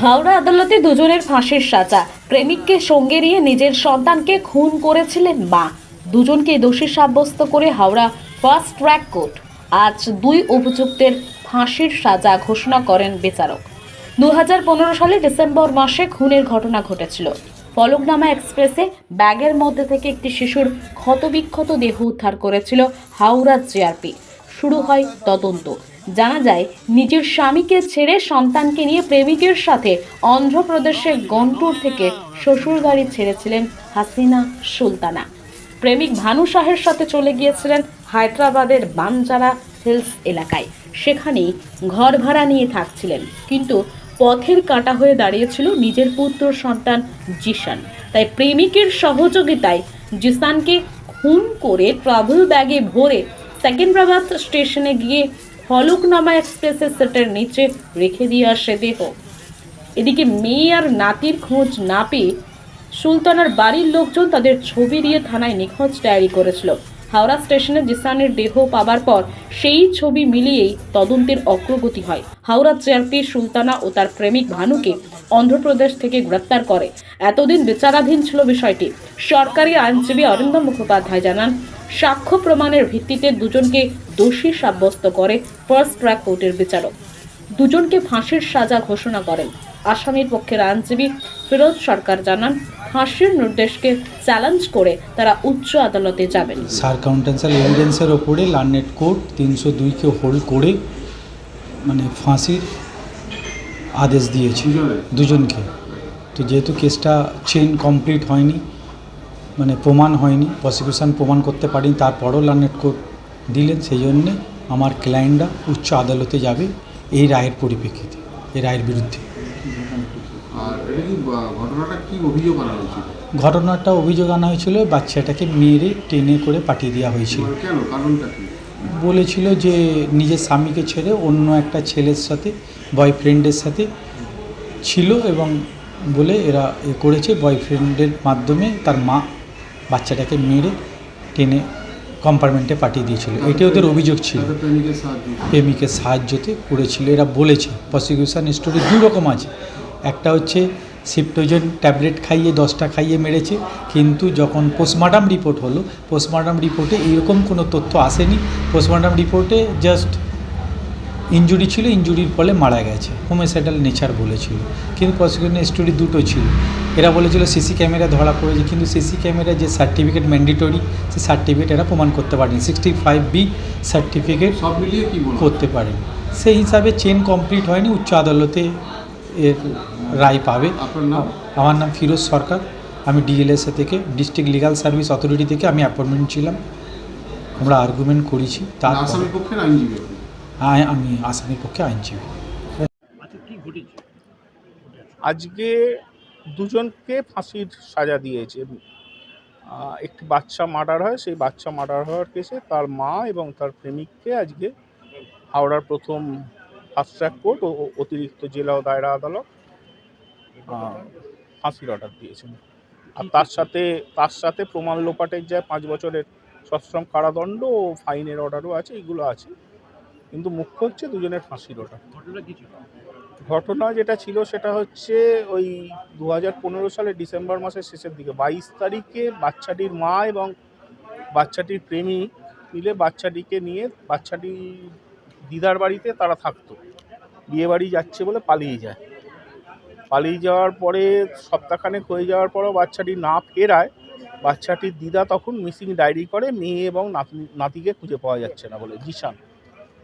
হাওড়া আদালতে দুজনের ফাঁসির সাজা। প্রেমিককে সঙ্গে নিয়ে নিজের সন্তানকে খুন করেছিলেন মা। দুজনকে দোষী সাব্যস্ত করে হাওড়া ফাস্ট ট্র্যাক কোর্ট আজ দুই অভিযুক্তের ফাঁসির সাজা ঘোষণা করেন বিচারক। 2015 সালে ডিসেম্বর মাসে খুনের ঘটনা ঘটেছিল। ফলকনামা এক্সপ্রেসে ব্যাগের মধ্যে থেকে একটি শিশুর ক্ষতবিক্ষত দেহ উদ্ধার করেছিল হাওড়া জিআরপি। শুরু হয় তদন্ত। জানা যায়, নিজের স্বামীকে ছেড়ে সন্তানকে নিয়ে প্রেমিকের সাথে অন্ধ্রপ্রদেশের গন্টুর থেকে শ্বশুরবাড়ি ছেড়েছিলেন হাসিনা সুলতানা। প্রেমিক ভানু শাহের সাথে চলে গিয়েছিলেন হায়দ্রাবাদের বানজারা হিলস এলাকায়। সেখানেই ঘর ভাড়া নিয়ে থাকছিলেন, কিন্তু পথের কাঁটা হয়ে দাঁড়িয়েছিল নিজের পুত্র সন্তান জিসান। তাই প্রেমিকের সহযোগিতায় জিসানকে খুন করে ট্রাভেল ব্যাগে ভরে সেকেন্দ্রাবাদ স্টেশনে গিয়ে ফলকনামা এক্সপ্রেসের সেটের নিচে রেখে দিয়ে আসে দেহ। এদিকে মেয়ে আর নাতির খোঁজ না পেয়ে সুলতানার বাড়ির লোকজন তাদের ছবি দিয়ে থানায় নিখোঁজ ডায়েরি করেছিল। হাওড়া স্টেশনে জিসানের দেহ পাবার পর সেই ছবি মিলিয়েই তদন্তের অগ্রগতি হয়। হাওড়া জিআরপি সুলতানা ও তার প্রেমিক ভানুকে অন্ধ্রপ্রদেশ থেকে গ্রেপ্তার করে। এতদিন বিচারাধীন ছিল বিষয়টি। সরকারি আইনজীবী অরিন্দম মুখোপাধ্যায় জানান, সাক্ষ্য প্রমাণের ভিত্তিতে দুজনকে দোষী সাব্যস্ত করে ফার্স্ট ট্র্যাক কোর্টের বিচারক। দুজনকে ফাঁসির সাজা ঘোষণা করেন। আসামির পক্ষের আইনজীবী ফিরোজ সরকার জানান, ফাঁসির নির্দেশকে চ্যালেঞ্জ করে তারা উচ্চ আদালতে যাবেন। সার্কাউন্টেন্সিয়াল এভিডেন্সের ওপরে লার্নেড কোর্ট 302-কে হোল্ড করে ফাঁসির আদেশ দিয়েছে দুজনকে। তো যেহেতু কেসটা চেইন কমপ্লিট হয়নি, প্রমাণ হয়নি, প্রসিকিউশন প্রমাণ করতে পারেনি, তারপরও লার্নেড কোর্ট দিলেন, সেই জন্যে আমার ক্লায়েন্টরা উচ্চ আদালতে যাবে এই রায়ের পরিপ্রেক্ষিতে, এই রায়ের বিরুদ্ধে। ঘটনাটা অভিযোগ আনা হয়েছিল, বাচ্চাটাকে মেরে টেনে করে পাঠিয়ে দেওয়া হয়েছিল। বলেছিল যে নিজের স্বামীকে ছেড়ে অন্য একটা ছেলের সাথে, বয়ফ্রেন্ডের সাথে ছিল, এবং বলে এরা করেছে। বয়ফ্রেন্ডের মাধ্যমে তার মা বাচ্চাটাকে মেরে টেনে কম্পার্টমেন্টে পাঠিয়ে দিয়েছিল। এটাই ওদের অভিযোগ ছিল। প্রেমিকের সাহায্যতে করেছিল এরা বলেছে। প্রসিকিউশন স্টোরি দু রকম আছে। একটা হচ্ছে সিপ্টোজেন ট্যাবলেট খাইয়ে 10টা খাইয়ে মেরেছে, কিন্তু যখন পোস্টমর্টম রিপোর্ট হলো, পোস্টমর্টম রিপোর্টে এরকম কোনো তথ্য আসেনি। পোস্টমর্টম রিপোর্টে জাস্ট ইনজুরি ছিল, ইনজুরির ফলে মারা গেছে, হোমিসাইডাল নেচার বলেছিল। কিন্তু প্রসিকিউশন স্টোরি দুটো ছিল। এরা বলেছিল সিসি ক্যামেরা ধরা পড়েছে, কিন্তু সিসি ক্যামেরা যে সার্টিফিকেট ম্যান্ডেটরি, সেই সার্টিফিকেট এরা প্রমাণ করতে পারেনি। 65B সার্টিফিকেট সব মিলিয়ে কি করতে পারেনি। সেই হিসাবে চেন কমপ্লিট হয়নি, উচ্চ আদালতে এর রায় পাবে। আমার নাম ফিরোজ সরকার, আমি ডিএলএসএ থেকে, ডিস্ট্রিক্ট লিগাল সার্ভিস অথরিটি থেকে আমি অ্যাপয়েন্টমেন্ট ছিলাম। আমরা আর্গুমেন্ট করেছি। তার আসামির পক্ষে আইনজীবী, আমি আসামির পক্ষে আইনজীবী। আজকে দুজনকে ফাঁসির সাজা দিয়েছে। একটি বাচ্চা মার্ডার হয়, সেই বাচ্চা মার্ডার হওয়ার কেসে তার মা এবং তার প্রেমিককে আজকে হাওড়ার প্রথম ফাস্ট ট্র্যাক কোর্ট ও অতিরিক্ত জেলা ও দায়রা আদালত ফাঁসির অর্ডার দিয়েছেন। আর তার সাথে প্রমাণ লোপাটের যায় 5 বছরের সশ্রম কারাদণ্ড ও ফাইনের অর্ডারও আছে, এগুলো আছে। কিন্তু মুখ্য হচ্ছে দুজনের ফাঁসির অর্ডার। ঘটনা যেটা ছিল সেটা হচ্ছে ওই 2015 সালের ডিসেম্বর মাসের শেষের দিকে 22 তারিখে বাচ্চাটির মা এবং বাচ্চাটির প্রেমিক মিলে বাচ্চাটিকে নিয়ে বাচ্চাটির দিদার বাড়িতে তারা থাকতো। বিয়ে বাড়ি যাচ্ছে বলে পালিয়ে যায়। পালিয়ে যাওয়ার পরে সপ্তাহখানেক হয়ে যাওয়ার পরও বাচ্চাটি না ফেরায় বাচ্চাটির দিদা তখন মিসিং ডায়েরি করে, মেয়ে এবং নাতিকে খুঁজে পাওয়া যাচ্ছে না বলে।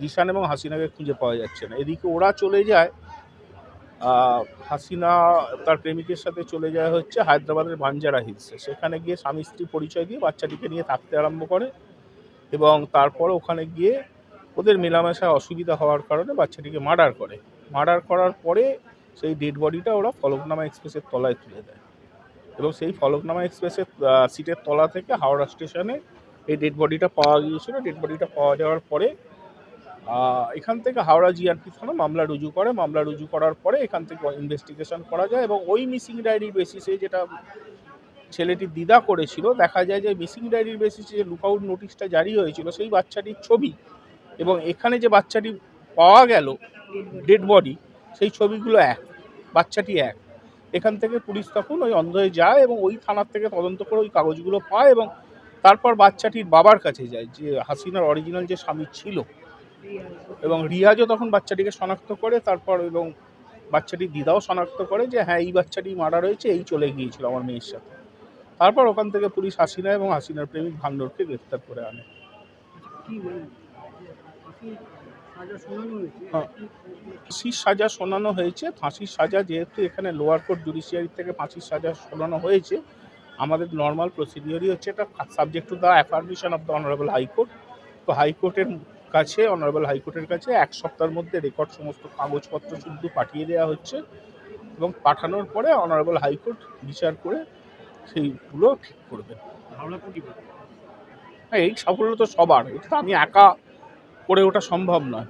জিসান এবং হাসিনাকে খুঁজে পাওয়া যাচ্ছে না। এদিকে ওরা চলে যায়, হাসিনা তার প্রেমিকের সাথে চলে যায় হচ্ছে হায়দ্রাবাদের বানজারা হিলসে। সেখানে গিয়ে স্বামী স্ত্রী পরিচয় দিয়ে বাচ্চাটিকে নিয়ে থাকতে আরম্ভ করে, এবং তারপর ওখানে গিয়ে ওদের মেলামেশায় অসুবিধা হওয়ার কারণে বাচ্চাটিকে মার্ডার করে। মার্ডার করার পরে সেই ডেড বডিটা ওরা ফলকনামা এক্সপ্রেসের তলায় তুলে দেয়, এবং সেই ফলকনামা এক্সপ্রেসের সিটের তলা থেকে হাওড়া স্টেশনে এই ডেড বডিটা পাওয়া গিয়েছিল। ডেড বডিটা পাওয়া যাওয়ার পরে এখান থেকে হাওড়া জিআরপি থানা মামলা রুজু করে। মামলা রুজু করার পরে এখান থেকে ইনভেস্টিগেশন করা যায়, এবং ওই মিসিং ডায়েরির বেসিসে যেটা ছেলেটির দিদা করেছিল, দেখা যায় যে মিসিং ডায়েরির বেসিসে যে লুকআউট নোটিশটা জারি হয়েছিল সেই বাচ্চাটির ছবি এবং এখানে যে বাচ্চাটি পাওয়া গেল ডেড বডি, সেই ছবিগুলো এক। বাচ্চাটি এক। এখান থেকে পুলিশ তখন ওই অন্ধয়ে যায় এবং ওই থানার থেকে তদন্ত করে ওই কাগজগুলো পায় এবং তারপর বাচ্চাটির বাবার কাছে যায়, যে হাসিনার অরিজিনাল যে স্বামী ছিল, এবং রিয়াজও তখন বাচ্চাটিকে শনাক্ত করে, তারপর এবং বাচ্চাটির দিদাও শনাক্ত করে যে হ্যাঁ এই বাচ্চাটি মার্ডার হয়েছে, এই চলে গিয়েছিল আমার মেয়ের সাথে। তারপর ওখান থেকে পুলিশ হাসিনা এবং হাসিনার প্রেমিক ভান্ডরকে গ্রেফতার করে আনে। ফাঁসির সাজা শোনানো হয়েছে। ফাঁসির সাজা যেহেতু এখানে লোয়ার কোর্ট জুডিশিয়ারি থেকে ফাঁসির সাজা শোনানো হয়েছে, আমাদের নর্মাল প্রসিডিওরই হচ্ছে এটা subject to the affirmation of the honourable high court. তো হাইকোর্টের কাছে, অনারেবল হাইকোর্টের কাছে 1 সপ্তাহের মধ্যে রেকর্ড সমস্ত কাগজপত্র শুদ্ধ পাঠিয়ে দেওয়া হচ্ছে এবং পাঠানোর পরে অনারেবল হাইকোর্ট বিচার করে সেইগুলো ঠিক করবে। হ্যাঁ, এই সাফল্য তো সবার, এটা তো আমি একা করে ওটা সম্ভব নয়।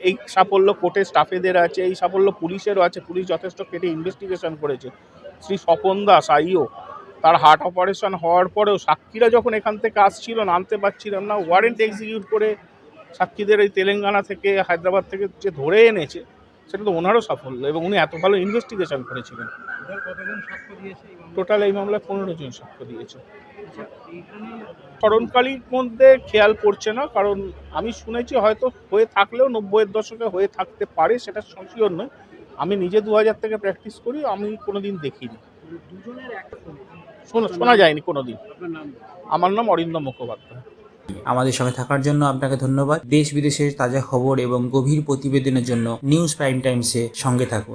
এই সাফল্য কোর্টের স্টাফেদের আছে, এই সাফল্য পুলিশেরও আছে। পুলিশ যথেষ্ট কেটে ইনভেস্টিগেশন করেছে। শ্রী স্বপন দাস আইও, তার হার্ট অপারেশন হওয়ার পরেও সাক্ষীরা যখন এখান থেকে আসছিল, নামতে পারছিলাম না, ওয়ারেন্ট এক্সিকিউট করে সাক্ষীদের এই তেলেঙ্গানা থেকে, হায়দ্রাবাদ থেকে যে ধরে এনেছে, সেটা তো ওনারও সাফল্য এবং উনি এত ভালো ইনভেস্টিগেশন করেছিলেন। টোটাল এই মামলায় 15 জন সাক্ষ্য দিয়েছে। স্মরণকালীর মধ্যে খেয়াল পড়ছে না, কারণ আমি শুনেছি হয়তো হয়ে থাকলেও 90-এর দশকে হয়ে থাকতে পারে, সেটা শিওর নয়। আমি নিজে 2000 থেকে প্র্যাকটিস করি, আমি কোনোদিন দেখিনি, শোনা যায়নি কোনোদিন। আমার নাম অরিন্দম মুখোপাধ্যায়। আমাদের সঙ্গে থাকার জন্য আপনাকে ধন্যবাদ। দেশ বিদেশের তাজা খবর এবং গভীর প্রতিবেদনের জন্য নিউজ প্রাইম টাইমসে সঙ্গে থাকুন।